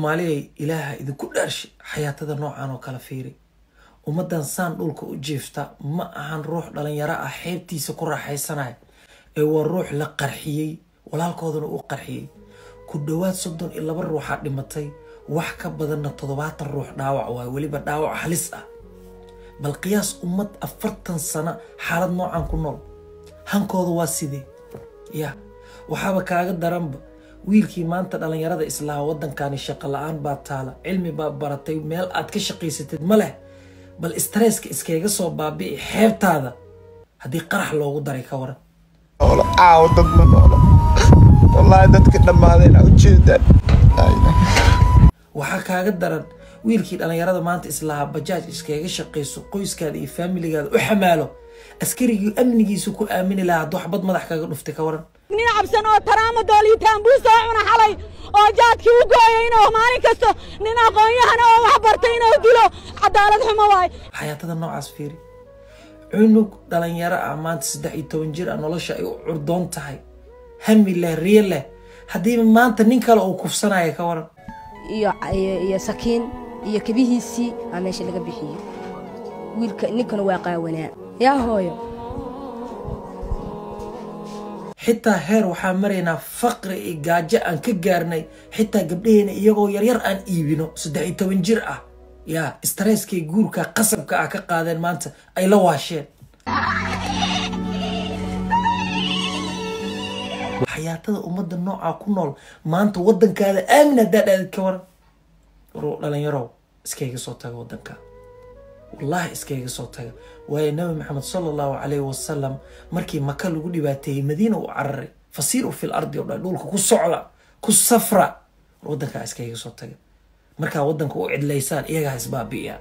مالي إله إذا كل أرش حياة هذا نوع عنه كلا فيري ومدن سان دولك وجيفتا ما عن روح لان يرى حيبتي سكر حيسنا هو الروح لقرحيي ولا الكودن وقرحيي كدوات صدن إلا بالروح دمتي وحكى بدن التضبات الروح داوع وليبا داوع حلسة بل قياس أمت أفرتن سنة حالة نوع عن كنول هنكود واسيدي يا وحابا كاغد درنب wiilkii maanta dhalinyarada islaa wadankaani shaqo la'aan baa taala cilmi baa baratay meel aad ka shaqaysatid ma leh bal stresska iskaga soo baabi'i xeebtaada hadii qarax loogu daray ka waran dad ma noolo wallahi dadka dhamaadeen u jeedaan waxa kaaga daran wiilkii dhalinyarada maanta islaa bajaaj iskaga shaqayso qoyskaada iyo familigaada u xamaalo askarigii amnigiisu ku aamini lahaa waxbad madax kaga dhuftay ka waran nin cabsan oo taraamo doolitaan buu soo cuna xalay oo jaadkii u gooyay inuu maalin kasto nin aqoon-yahan oo wax bartay inuu dilo cadaalad xumo waay xayaatada noocaas fiiri cunug dhalinyaro ah maanta 13 jir ah nolosha ay u curdoon tahay hami leh riyo leh haddii maanta nin kale uu kufsanayo ka waran iyo sakiin iyo kabihiisii aa meesha laga bixiyey wiilka ninkana waa qaawanaa yaa hooyo حتى هير وحامرينا فقر إيجاجة أن كجارني حتى قبلين يجو يرير أن إيبينو صدقي توينجرأ يا استرس كي جور كقصب كقادر مانت أي لواشين حياة أمد النوع كنول مانت ودن كذا آمنة ده كور رو لا يرو اسكيك صوتك ودن كا والله اسكيك صوتك والنبي محمد صلى الله عليه وسلم مركي مكة لو دباتي مدينة وعرّي فصيروا في الأرض ولا دولك كل صعلة كل صفرة ودنك اسكيك صوتك مركا ودنك وعد ليسان إيه أسباب بيها